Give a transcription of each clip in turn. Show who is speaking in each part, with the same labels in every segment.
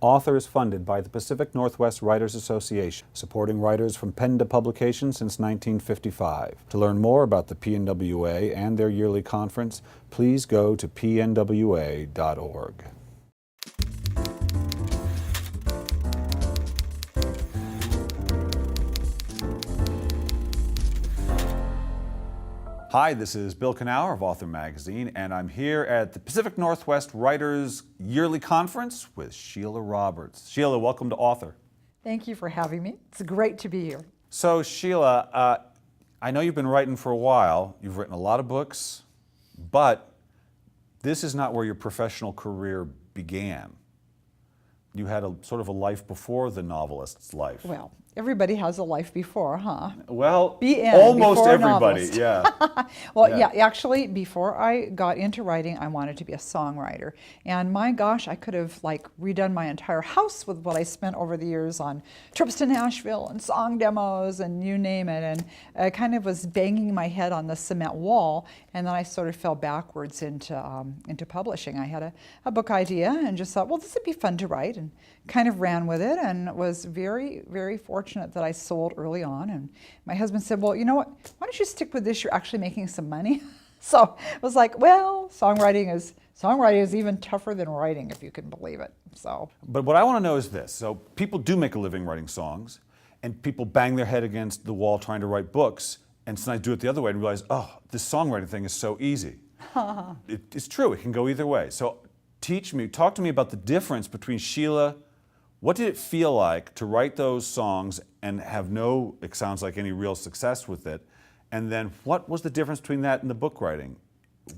Speaker 1: Author is funded by the Pacific Northwest Writers Association, supporting writers from pen to publication since 1955. To learn more about the PNWA and their yearly conference, please go to pnwa.org. Hi, this is Bill Kenower of Author Magazine, and I'm here at the Pacific Northwest Writers Yearly Conference with Sheila Roberts. Sheila, welcome to Author.
Speaker 2: Thank you for having me. It's great to be here.
Speaker 1: So, Sheila, I know you've been writing for a while. You've written a lot of books, but this is not where your professional career began. You had a sort of a life before the novelist's life.
Speaker 2: Well, everybody has a life before, huh?
Speaker 1: Well, almost everybody,
Speaker 2: novelist.
Speaker 1: yeah.
Speaker 2: Well, yeah, actually, before I got into writing, I wanted to be a songwriter. And my gosh, I could have redone my entire house with what I spent over the years on trips to Nashville and song demos and you name it. And I kind of was banging my head on the cement wall, and then I sort of fell backwards into publishing. I had a book idea and just thought, well, this would be fun to write, and kind of ran with it, and was very, very fortunate that I sold early on. And my husband said, well, you know what, why don't you stick with this? You're actually making some money. So I was like, well, songwriting is even tougher than writing, if you can believe it. So.
Speaker 1: But what I want to know is this. So people do make a living writing songs, and people bang their head against the wall trying to write books, and sometimes do it the other way and realize, oh, this songwriting thing is so easy. It's true, it can go either way. So talk to me about the difference between Sheila. What did it feel like to write those songs and have it sounds like, any real success with it? And then what was the difference between that and the book writing?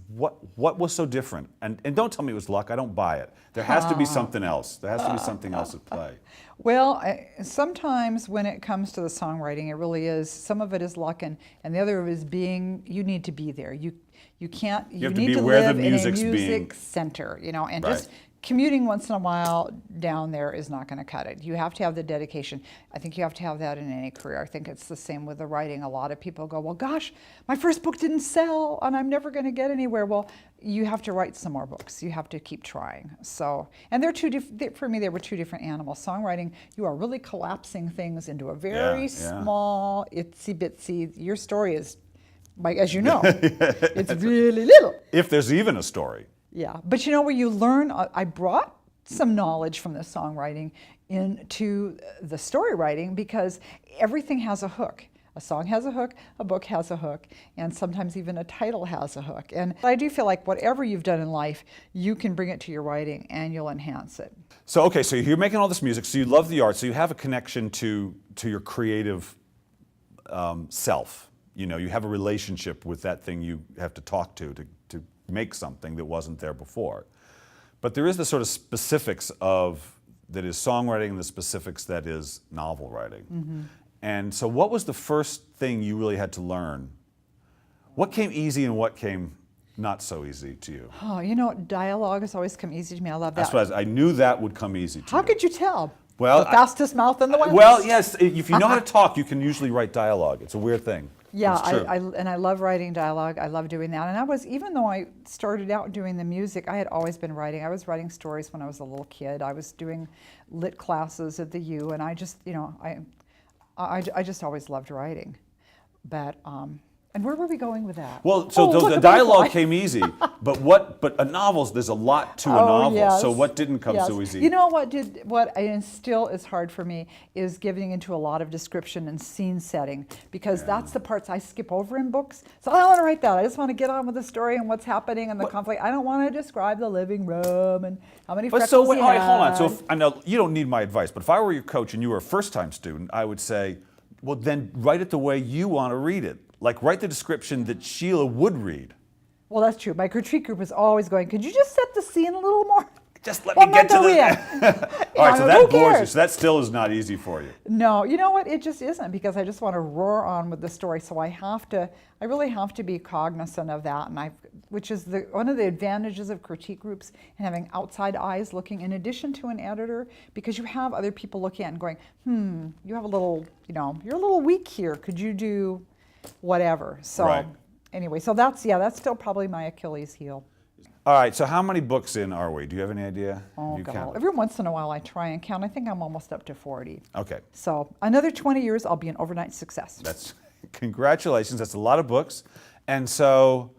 Speaker 1: What was so different? And don't tell me it was luck, I don't buy it. There has to be something else. There has to be something else at play.
Speaker 2: Well, sometimes when it comes to the songwriting, it really is, some of it is luck, and the other is you need to be there. You need to live in a music center, and right. Just commuting once in a while down there is not going to cut it. You have to have the dedication. I think you have to have that in any career. I think it's the same with the writing. A lot of people go, well, gosh, my first book didn't sell and I'm never going to get anywhere. Well, you have to write some more books. You have to keep trying. So, and for me, they were two different animals. Songwriting, you are really collapsing things into a very small, itsy bitsy. Your story is, as you know, it's really little.
Speaker 1: If there's even a story.
Speaker 2: Yeah, but where you learn, I brought some knowledge from the songwriting into the story writing, because everything has a hook. A song has a hook, a book has a hook, and sometimes even a title has a hook. And I do feel like whatever you've done in life, you can bring it to your writing and you'll enhance it.
Speaker 1: So, okay, so you're making all this music, so you love the art, so you have a connection to your creative self. You have a relationship with that thing you have to talk to make something that wasn't there before. But there is the sort of specifics that is songwriting and the specifics that is novel writing. Mm-hmm. And so what was the first thing you really had to learn? What came easy and what came not so easy to you?
Speaker 2: Oh, dialogue has always come easy to me. I love that.
Speaker 1: That's what I knew that would come easy to you.
Speaker 2: How could you tell?
Speaker 1: Well,
Speaker 2: the fastest mouth in the West?
Speaker 1: Well, yes, if you know how to talk, you can usually write dialogue. It's a weird thing.
Speaker 2: Yeah, I love writing dialogue. I love doing that. And even though I started out doing the music, I had always been writing. I was writing stories when I was a little kid. I was doing lit classes at the U, and I just, I just always loved writing. But, and where were we going with that?
Speaker 1: Well, so the dialogue came easy, but a novel, there's a lot to a novel.
Speaker 2: Yes.
Speaker 1: So what didn't come so easy?
Speaker 2: What still is hard for me is getting into a lot of description and scene setting, because that's the parts I skip over in books. So I don't want to write that. I just want to get on with the story and what's happening and the conflict. I don't want to describe the living room and how many freckles
Speaker 1: all right,
Speaker 2: had.
Speaker 1: hold on. So I know you don't need my advice, but if I were your coach and you were a first-time student, I would say, well, then write it the way you want to read it. Like, write the description that Sheila would read.
Speaker 2: Well, that's true. My critique group is always going, could you just set the scene a little more?
Speaker 1: Just let me get to
Speaker 2: the...
Speaker 1: All right, so that bores you. So that still is not easy for you.
Speaker 2: No, you know what? It just isn't, because I just want to roar on with the story. So I really have to be cognizant of that, and which is one of the advantages of critique groups and having outside eyes looking in addition to an editor, because you have other people looking at it and going, you have a little, you're a little weak here. Could you do whatever? So anyway, so that's still probably my Achilles heel.
Speaker 1: All right, so how many books in are we? Do you have any idea?
Speaker 2: Oh,
Speaker 1: Have you
Speaker 2: God.
Speaker 1: counted?
Speaker 2: Every once in a while I try and count. I think I'm almost up to 40.
Speaker 1: Okay,
Speaker 2: So another 20 years, I'll be an overnight success.
Speaker 1: that's congratulations. That's a lot of books. And so,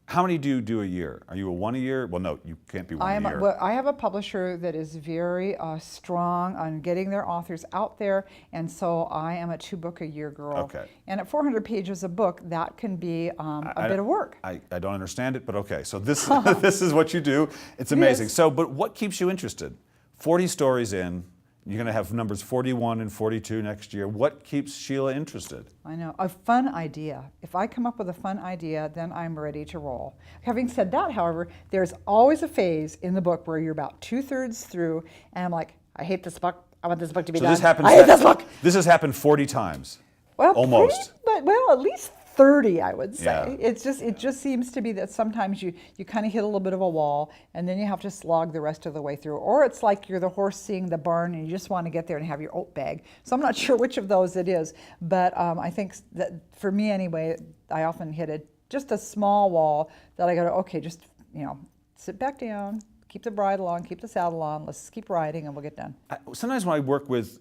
Speaker 1: how many do you do a year? Are you a one a year? Well, no, you can't be one a year.
Speaker 2: Well, I have a publisher that is very strong on getting their authors out there, and so I am a 2-book-a-year girl.
Speaker 1: Okay.
Speaker 2: And at 400 pages a book, that can be a bit of work.
Speaker 1: I don't understand it, but okay. So this this is what you do. It's amazing.
Speaker 2: Yes.
Speaker 1: So, but what keeps you interested? 40 stories in. You're going to have numbers 41 and 42 next year. What keeps Sheila interested?
Speaker 2: I know, a fun idea. If I come up with a fun idea, then I'm ready to roll. Having said that, however, there's always a phase in the book where you're about 2/3 through, and I'm like, I hate this book. I want this book to be done. I hate this book.
Speaker 1: This has happened 40 times.
Speaker 2: Well,
Speaker 1: almost.
Speaker 2: But at least 30, I would say.
Speaker 1: Yeah.
Speaker 2: It just seems to be that sometimes you kind of hit a little bit of a wall, and then you have to slog the rest of the way through. Or it's like you're the horse seeing the barn, and you just want to get there and have your oat bag. So I'm not sure which of those it is, but I think that for me anyway, I often hit just a small wall that I go, okay, just sit back down, keep the bridle on, keep the saddle on, let's keep riding, and we'll get done.
Speaker 1: Sometimes when I work with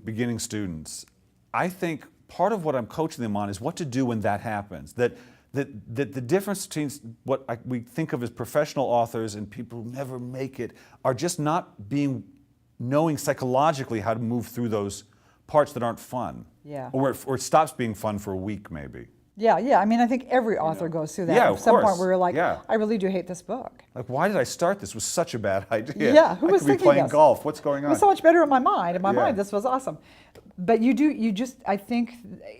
Speaker 1: beginning students, I think part of what I'm coaching them on is what to do when that happens. That the difference between what we think of as professional authors and people who never make it are just not knowing psychologically how to move through those parts that aren't fun.
Speaker 2: Yeah.
Speaker 1: Or it stops being fun for a week maybe.
Speaker 2: Yeah. I mean, I think every author goes through that.
Speaker 1: Yeah,
Speaker 2: At
Speaker 1: of
Speaker 2: some
Speaker 1: course.
Speaker 2: point where you're like,
Speaker 1: Yeah.
Speaker 2: I really do hate this book.
Speaker 1: Like, why did I start this? It was such a bad idea.
Speaker 2: Yeah, who was
Speaker 1: I could be
Speaker 2: thinking
Speaker 1: playing
Speaker 2: this?
Speaker 1: golf. What's going
Speaker 2: It
Speaker 1: on?
Speaker 2: was so much better in my mind. In my
Speaker 1: Yeah.
Speaker 2: mind, this was awesome. But I think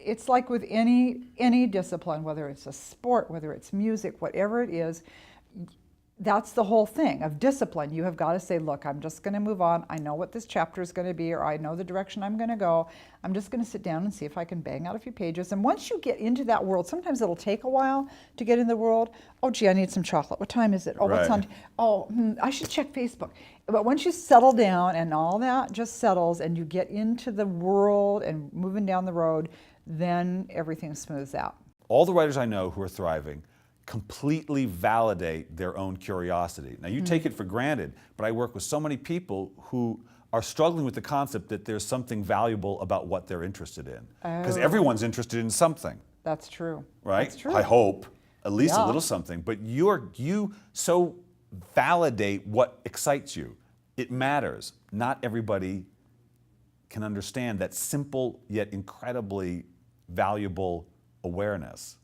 Speaker 2: it's like with any discipline, whether it's a sport, whether it's music, whatever it is, that's the whole thing of discipline. You have got to say, look, I'm just going to move on. I know what this chapter is going to be, or I know the direction I'm going to go. I'm just going to sit down and see if I can bang out a few pages. And once you get into that world, sometimes it'll take a while to get in the world. Oh, gee, I need some chocolate. What time is it? Oh, what's
Speaker 1: Right.
Speaker 2: on? Oh, I should check Facebook. But once you settle down and all that just settles and you get into the world and moving down the road, then everything smooths out.
Speaker 1: All the writers I know who are thriving completely validate their own curiosity. Now, you take it for granted, but I work with so many people who are struggling with the concept that there's something valuable about what they're interested in. Because everyone's interested in something,
Speaker 2: That's true.
Speaker 1: right?
Speaker 2: That's true.
Speaker 1: I hope, at least a
Speaker 2: Yeah.
Speaker 1: little something. But you so validate what excites you. It matters. Not everybody can understand that simple yet incredibly valuable awareness.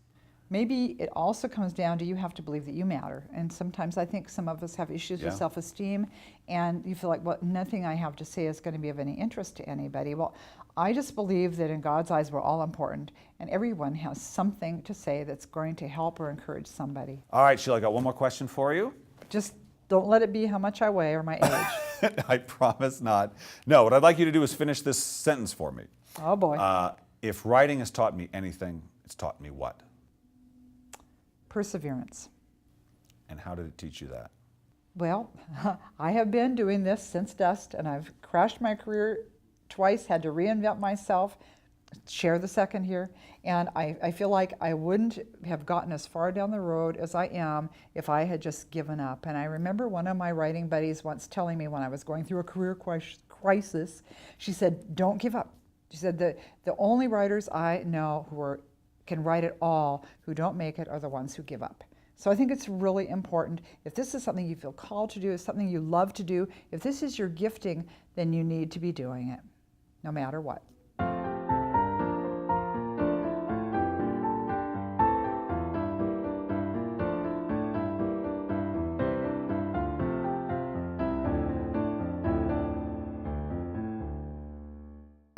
Speaker 2: Maybe it also comes down to you have to believe that you matter. And sometimes I think some of us have issues with
Speaker 1: Yeah.
Speaker 2: self-esteem, and you feel like, well, nothing I have to say is going to be of any interest to anybody. Well, I just believe that in God's eyes we're all important, and everyone has something to say that's going to help or encourage somebody.
Speaker 1: All right, Sheila, I got one more question for you.
Speaker 2: Just don't let it be how much I weigh or my age.
Speaker 1: I promise not. No, what I'd like you to do is finish this sentence for me.
Speaker 2: Oh, boy.
Speaker 1: If writing has taught me anything, it's taught me what?
Speaker 2: Perseverance.
Speaker 1: And how did it teach you that?
Speaker 2: Well, I have been doing this since dust, and I've crashed my career twice, had to reinvent myself, share the second here, and I feel like I wouldn't have gotten as far down the road as I am if I had just given up. And I remember one of my writing buddies once telling me when I was going through a career crisis, she said, don't give up. She said, the only writers I know who can write it all, who don't make it, are the ones who give up. So I think it's really important. If this is something you feel called to do, it's something you love to do, if this is your gifting, then you need to be doing it, no matter what.